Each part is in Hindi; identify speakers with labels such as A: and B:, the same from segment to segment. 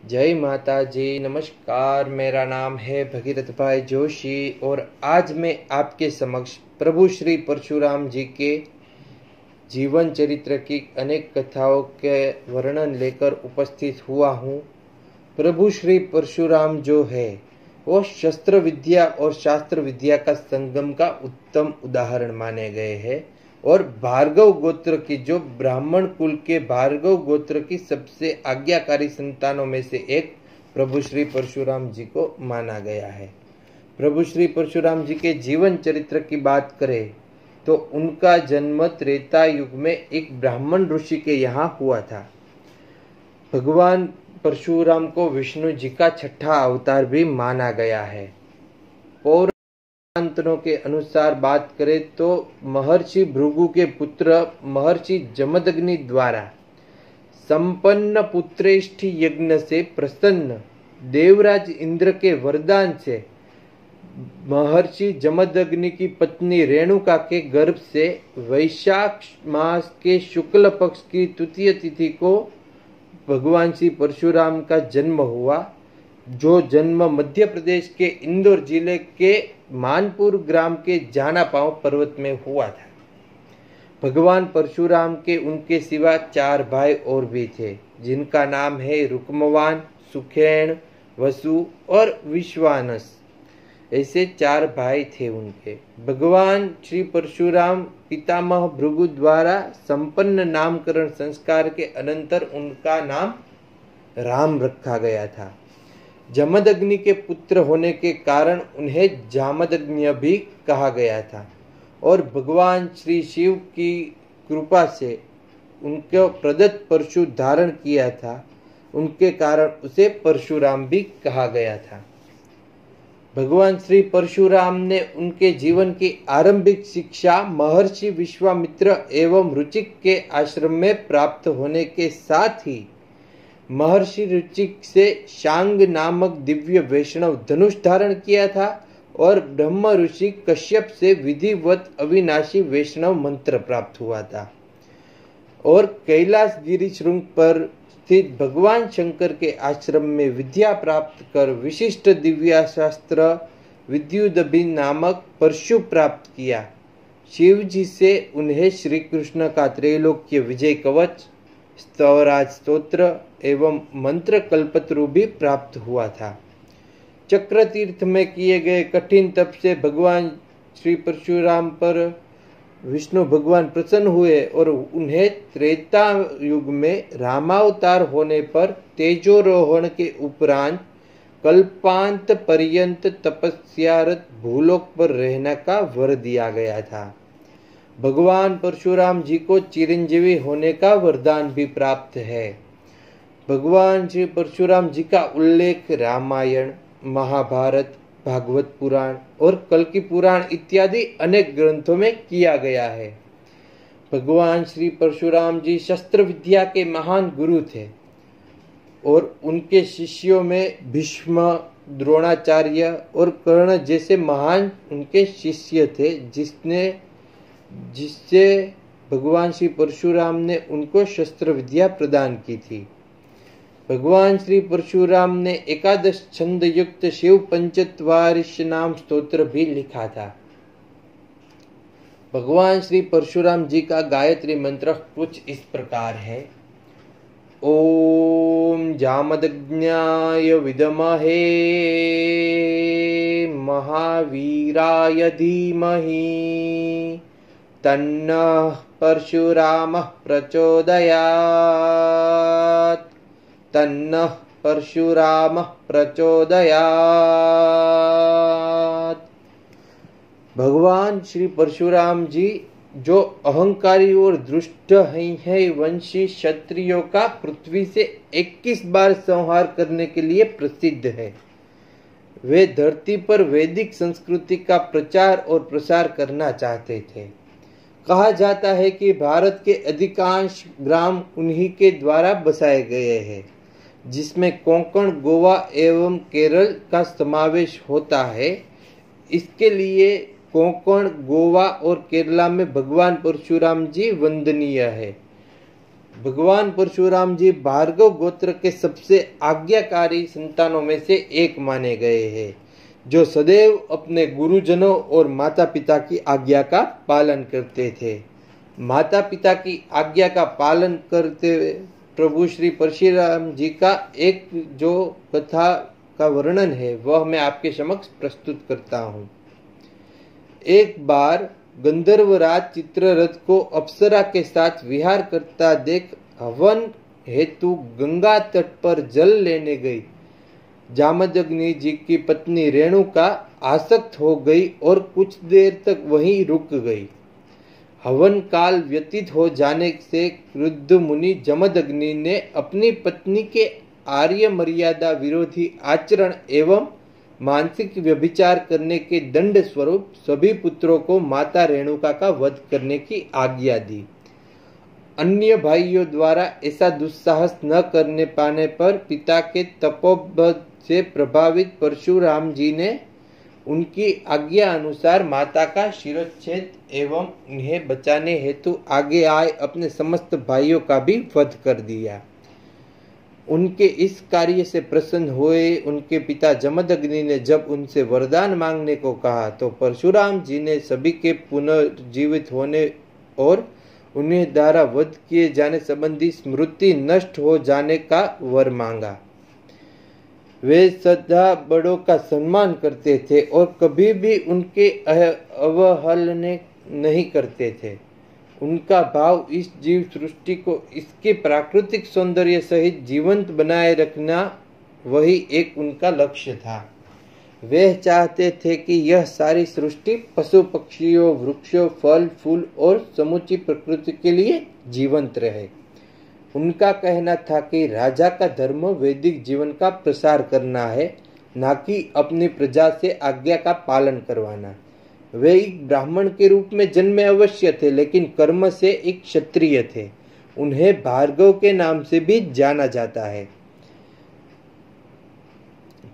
A: जय माता जी। नमस्कार, मेरा नाम है भगीरथ भाई जोशी और आज मैं आपके समक्ष प्रभु श्री परशुराम जी के जीवन चरित्र की अनेक कथाओं के वर्णन लेकर उपस्थित हुआ हूँ। प्रभु श्री परशुराम जो है वो शस्त्र विद्या और शास्त्र विद्या का संगम का उत्तम उदाहरण माने गए हैं और भार्गव गोत्र की जो ब्राह्मण कुल के भार्गव गोत्र की सबसे आज्ञाकारी संतानों में से एक प्रभु श्री परशुराम जी को माना गया है। प्रभु श्री परशुराम जी के जीवन चरित्र की बात करें तो उनका जन्म त्रेता युग में एक ब्राह्मण ऋषि के यहाँ हुआ था। भगवान परशुराम को विष्णु जी का छठा अवतार भी माना गया है। पौराणिकों के अनुसार बात करें तो महर्षि भृगु के पुत्र महर्षि जमदग्नि द्वारा संपन्न पुत्रेष्ठि यज्ञ से प्रसन्न देवराज इंद्र के वरदान से महर्षि जमदग्नि की पत्नी रेणुका के गर्भ से वैशाख मास के शुक्ल पक्ष की तृतीय तिथि को भगवान श्री परशुराम का जन्म हुआ, जो जन्म मध्य प्रदेश के इंदौर जिले के मानपुर ग्राम के जानापाव पर्वत में हुआ था। भगवान परशुराम के उनके सिवा 4 भाई और भी थे, जिनका नाम है रुक्मवान, सुखेण, वसु और विश्वानस। ऐसे 4 भाई थे उनके। भगवान श्री परशुराम पितामह भृगु द्वारा संपन्न नामकरण संस्कार के अनंतर उनका नाम राम रखा गया था। जमदग्नि के पुत्र होने के कारण उन्हें जामदग्नि भी कहा गया था और भगवान श्री शिव की कृपा से उनको प्रदत्त परशु धारण किया था, उनके कारण उसे परशुराम भी कहा गया था। भगवान श्री परशुराम ने उनके जीवन की आरंभिक शिक्षा महर्षि विश्वामित्र एवं रुचिक के आश्रम में प्राप्त होने के साथ ही महर्षि रुचिक से शांग नामक दिव्य वैष्णव धनुष धारण किया था और ब्रह्म ऋषि कश्यप से विधिवत अविनाशी वैष्णव मंत्र प्राप्त हुआ था और कैलाश गिरी श्रृंग पर स्थित भगवान शंकर के आश्रम में विद्या प्राप्त कर विशिष्ट दिव्या शास्त्र विद्युदभि नामक परशु प्राप्त किया। शिव जी से उन्हें श्री कृष्ण का त्रैलोक्य विजय कवच, स्तवराज स्तोत्र एवं मंत्र कल्पतरु भी प्राप्त हुआ था। चक्र तीर्थ में किए गए कठिन तप से भगवान श्री परशुराम पर विष्णु भगवान प्रसन्न हुए और उन्हें त्रेता युग में रामावतार होने पर तेजोरोहण के उपरांत कल्पांत पर्यंत तपस्यारत भूलोक पर रहने का वर दिया गया था। भगवान परशुराम जी को चिरंजीवी होने का वरदान भी प्राप्त है। भगवान श्री परशुराम जी का उल्लेख रामायण, महाभारत, भागवत पुराण और कल्कि पुराण इत्यादि अनेक ग्रंथों में किया गया है। भगवान श्री परशुराम जी शस्त्र विद्या के महान गुरु थे और उनके शिष्यों में भीष्म, द्रोणाचार्य और कर्ण जैसे महान उनके शिष्य थे, जिससे भगवान श्री परशुराम ने उनको शस्त्र विद्या प्रदान की थी। भगवान श्री परशुराम ने 11 छंद युक्त शिव पंचत्वारिश नाम स्तोत्र भी लिखा था। भगवान श्री परशुराम जी का गायत्री मंत्र कुछ इस प्रकार है। ओम जामदग्न्याय विद्महे महावीराय धीमहि तन्नः परशुरामः प्रचोदयात् तन्नः परशुरामः प्रचोदयात्। भगवान श्री परशुराम जी जो अहंकारी और दुष्ट हैं वंशी क्षत्रियों का पृथ्वी से 21 बार संहार करने के लिए प्रसिद्ध है। वे धरती पर वैदिक संस्कृति का प्रचार और प्रसार करना चाहते थे। कहा जाता है कि भारत के अधिकांश ग्राम उन्हीं के द्वारा बसाए गए हैं, जिसमें कोंकण, गोवा एवं केरल का समावेश होता है। इसके लिए कोंकण, गोवा और केरला में भगवान परशुराम जी वंदनीय है। भगवान परशुराम जी भार्गव गोत्र के सबसे आज्ञाकारी संतानों में से एक माने गए हैं, जो सदैव अपने गुरुजनों और माता पिता की आज्ञा का पालन करते थे। माता पिता की आज्ञा का पालन करते हुए प्रभु श्री परशुराम जी का एक जो कथा का वर्णन है वह मैं आपके समक्ष प्रस्तुत करता हूँ। एक बार गंधर्वराज चित्ररथ को अप्सरा के साथ विहार करता देख हवन हेतु गंगा तट पर जल लेने गई जामदग्नि जी की पत्नी रेणुका आसक्त हो गई और कुछ देर तक वहीं रुक गई। हवन काल व्यतीत हो जाने से क्रुद्ध मुनि जमदग्नि ने अपनी पत्नी के आर्य मर्यादा विरोधी आचरण एवं मानसिक व्यभिचार करने के दंड स्वरूप सभी पुत्रों को माता रेणुका का वध करने की आज्ञा दी। अन्य भाइयों द्वारा ऐसा दुस्साहस न करने पाने पर पिता के तपोबल से प्रभावित परशुराम जी ने उनकी आज्ञा अनुसार माता का शिरोच्छेद एवं उन्हें बचाने हेतु आगे आए अपने समस्त भाइयों का भी वध कर दिया। उनके इस कार्य से प्रसन्न हुए उनके पिता जमदग्नि ने जब उनसे वरदान मांगने को कहा तो परशुराम जी ने सभी के पुनर्जीवित होने और उन्हें द्वारा वध किए जाने संबंधी स्मृति नष्ट हो जाने का वर मांगा। वे सदा बड़ों का सम्मान करते थे और कभी भी उनके अवहेलना नहीं करते थे। उनका भाव इस जीव सृष्टि को इसके प्राकृतिक सौंदर्य सहित जीवंत बनाए रखना वही एक उनका लक्ष्य था। वे चाहते थे कि यह सारी सृष्टि पशु पक्षियों वृक्षों फल फूल और समूची प्रकृति के लिए जीवंत रहे। उनका कहना था कि राजा का धर्म वैदिक जीवन का प्रसार करना है, न कि अपनी प्रजा से आज्ञा का पालन करवाना। वे एक ब्राह्मण के रूप में जन्मे अवश्य थे, लेकिन कर्म से एक क्षत्रिय थे। उन्हें भार्गव के नाम से भी जाना जाता है।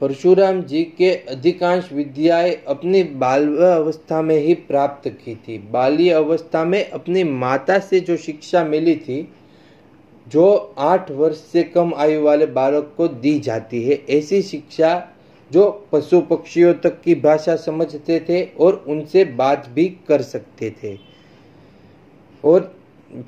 A: परशुराम जी के अधिकांश विद्याएं अपनी बाल्य अवस्था में ही प्राप्त की थी। बाल्य अवस्था में अपनी माता से जो शिक्षा मिली थी, जो 8 वर्ष से कम आयु वाले बालक को दी जाती है, ऐसी शिक्षा जो पशु पक्षियों तक की भाषा समझते थे और उनसे बात भी कर सकते थे। और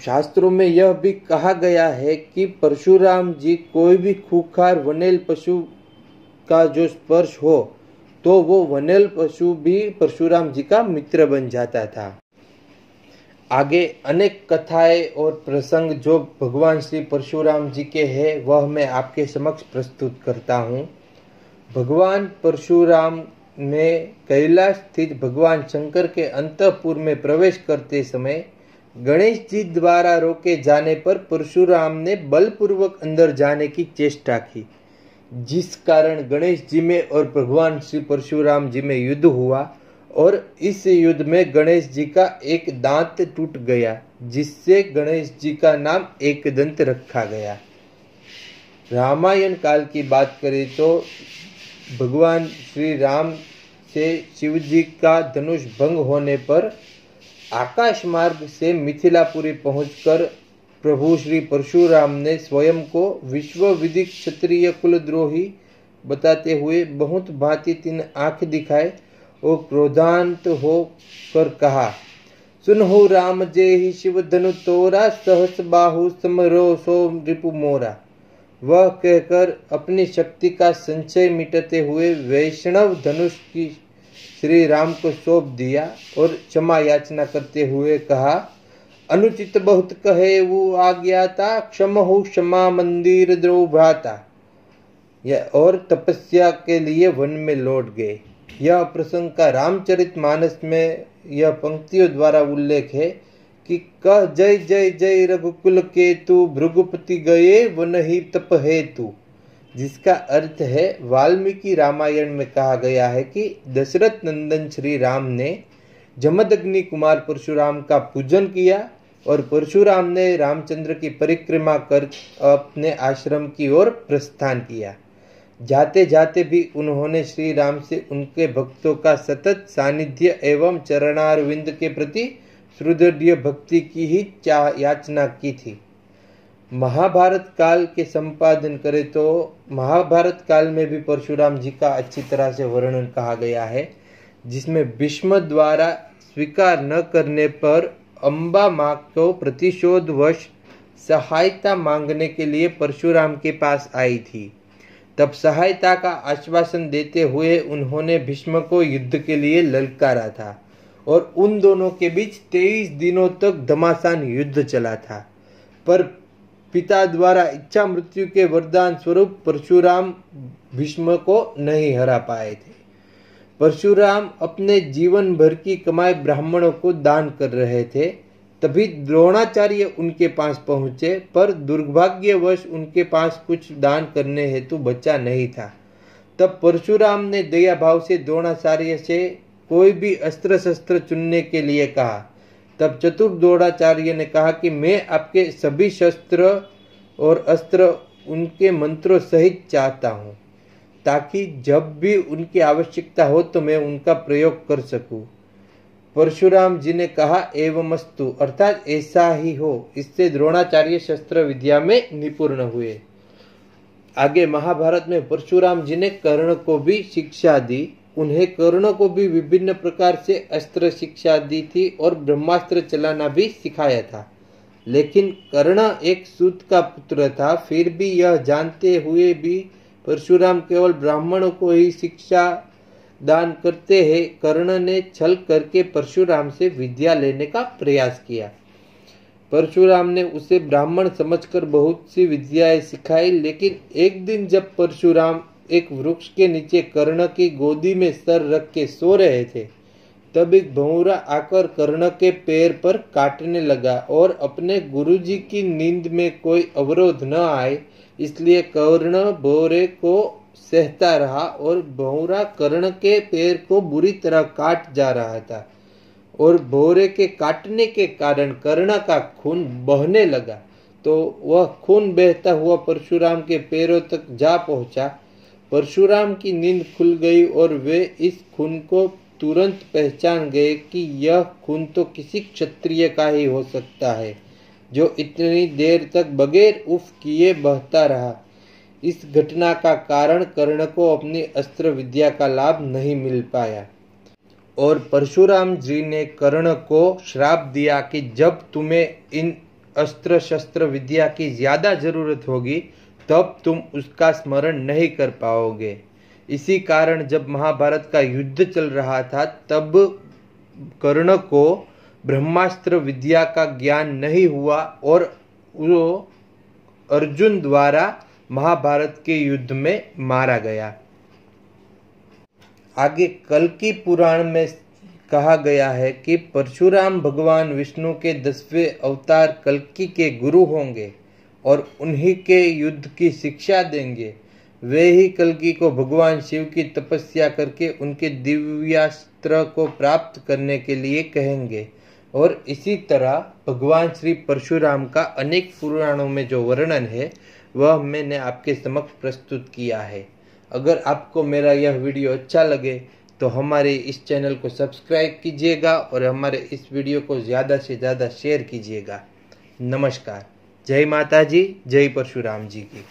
A: शास्त्रों में यह भी कहा गया है कि परशुराम जी कोई भी खूंखार वनेल पशु का जो स्पर्श हो तो वो वनेल पशु भी परशुराम जी का मित्र बन जाता था। आगे अनेक कथाएं और प्रसंग जो भगवान श्री परशुराम जी के हैं वह मैं आपके समक्ष प्रस्तुत करता हूँ। भगवान परशुराम ने कैलाश स्थित भगवान शंकर के अंतःपुर में प्रवेश करते समय गणेश जी द्वारा रोके जाने पर परशुराम ने बलपूर्वक अंदर जाने की चेष्टा की, जिस कारण गणेश जी में और भगवान श्री परशुराम जी में युद्ध हुआ और इस युद्ध में गणेश जी का एक दांत टूट गया, जिससे गणेश जी का नाम एकदंत रखा गया। रामायण काल की बात करें तो भगवान श्री राम से शिव जी का धनुष भंग होने पर आकाश मार्ग से मिथिलापुरी पहुंचकर प्रभु श्री परशुराम ने स्वयं को विश्व विदित क्षत्रिय कुलद्रोही बताते हुए बहुत भांति 3 आंख दिखाए और क्रोधांत हो कर कहा, सुनहु राम जेहि शिव धनु तोरा सहस बाहु समरो सो रिपु मोरा। वह कहकर अपनी शक्ति का संचय मिटाते हुए वैष्णव धनुष की श्री राम को सौंप दिया और क्षमा याचना करते हुए कहा, अनुचित बहुत कहे वो आज्ञाता क्षमहु क्षमा मंदिर द्रोह भ्राता। और तपस्या के लिए वन में लौट गए। यह प्रसंग का रामचरितमानस में यह पंक्तियों द्वारा उल्लेख है कि कह जय जय जय रघुकुल केतु भृगुपति गए वन ही तप हेतु, जिसका अर्थ है वाल्मीकि रामायण में कहा गया है कि दशरथ नंदन श्री राम ने जमदग्नि कुमार परशुराम का पूजन किया और परशुराम ने रामचंद्र की परिक्रमा कर अपने आश्रम की ओर प्रस्थान किया। जाते जाते भी उन्होंने श्री राम से उनके भक्तों का सतत सानिध्य एवं चरणारविंद के प्रति सुदृढ़ भक्ति की ही याचना की थी। महाभारत काल के संपादन करें तो महाभारत काल में भी परशुराम जी का अच्छी तरह से वर्णन कहा गया है, जिसमें भीष्म द्वारा स्वीकार न करने पर अम्बा माँ को प्रतिशोधवश सहायता मांगने के लिए परशुराम के पास आई थी। तब सहायता का आश्वासन देते हुए उन्होंने भीष्म को युद्ध के लिए ललकारा था और उन दोनों के बीच 23 दिनों तक घमासान युद्ध चला था। पर पिता द्वारा इच्छा मृत्यु के वरदान स्वरूप परशुराम भीष्म को नहीं हरा पाए थे। परशुराम अपने जीवन भर की कमाई ब्राह्मणों को दान कर रहे थे। तभी द्रोणाचार्य उनके पास पहुंचे, पर दुर्भाग्यवश उनके पास कुछ दान करने हेतु बचा नहीं था। तब परशुराम ने दया भाव से द्रोणाचार्य से कोई भी अस्त्र शस्त्र चुनने के लिए कहा। तब चतुर द्रोणाचार्य ने कहा कि मैं आपके सभी शस्त्र और अस्त्र उनके मंत्रों सहित चाहता हूँ, ताकि जब भी उनकी आवश्यकता हो तो मैं उनका प्रयोग कर सकूं। परशुराम जी ने कहा एवमस्तु, अर्थात ऐसा ही हो। इससे द्रोणाचार्य शस्त्र विद्या में निपुण हुए। आगे महाभारत में परशुराम जी ने कर्ण को भी शिक्षा दी। उन्हें कर्ण को भी विभिन्न प्रकार से अस्त्र शिक्षा दी थी और ब्रह्मास्त्र चलाना भी सिखाया था। लेकिन कर्ण एक सूत का पुत्र था। फिर भी यह जानते हुए भी परशुराम केवल ब्राह्मणों को ही शिक्षा दान करते हैं। कर्ण ने छल करके परशुराम से विद्या लेने का प्रयास किया। परशुराम ने उसे ब्राह्मण समझकर बहुत सी विद्याएं सिखाई। लेकिन एक दिन जब परशुराम एक वृक्ष के नीचे कर्ण की गोदी में सर रख के सो रहे थे, तब एक भंवरा आकर कर्ण के पैर पर काटने लगा और अपने गुरुजी की नींद में कोई अवरोध न आए इसलिए कर्ण भंवरे को सहता रहा और भंवरा कर्ण के पैर को बुरी तरह काट जा रहा था और भंवरे के काटने के कारण कर्ण का खून बहने लगा। तो वह खून बहता हुआ परशुराम के पैरों तक जा पहुंचा। परशुराम की नींद खुल गई और वे इस खून को तुरंत पहचान गए कि यह खून तो किसी क्षत्रिय का ही हो सकता है, जो इतनी देर तक बगैर उफ किए बहता रहा। इस घटना का कारण कर्ण को अपनी अस्त्र विद्या का लाभ नहीं मिल पाया और परशुराम जी ने कर्ण को श्राप दिया कि जब तुम्हें इन अस्त्र शस्त्र विद्या की ज्यादा जरूरत होगी तब तुम उसका स्मरण नहीं कर पाओगे। इसी कारण जब महाभारत का युद्ध चल रहा था तब कर्ण को ब्रह्मास्त्र विद्या का ज्ञान नहीं हुआ और वो अर्जुन द्वारा महाभारत के युद्ध में मारा गया। आगे कल्कि पुराण में कहा गया है कि परशुराम भगवान विष्णु के 10वें अवतार कल्कि के गुरु होंगे और उन्हीं के युद्ध की शिक्षा देंगे। वे ही कल्कि को भगवान शिव की तपस्या करके उनके दिव्यास्त्र को प्राप्त करने के लिए कहेंगे। और इसी तरह भगवान श्री परशुराम का अनेक पुराणों में जो वर्णन है वह मैंने आपके समक्ष प्रस्तुत किया है। अगर आपको मेरा यह वीडियो अच्छा लगे तो हमारे इस चैनल को सब्सक्राइब कीजिएगा और हमारे इस वीडियो को ज़्यादा से ज़्यादा शेयर कीजिएगा। नमस्कार। जय माता जी, जय परशुराम जी की।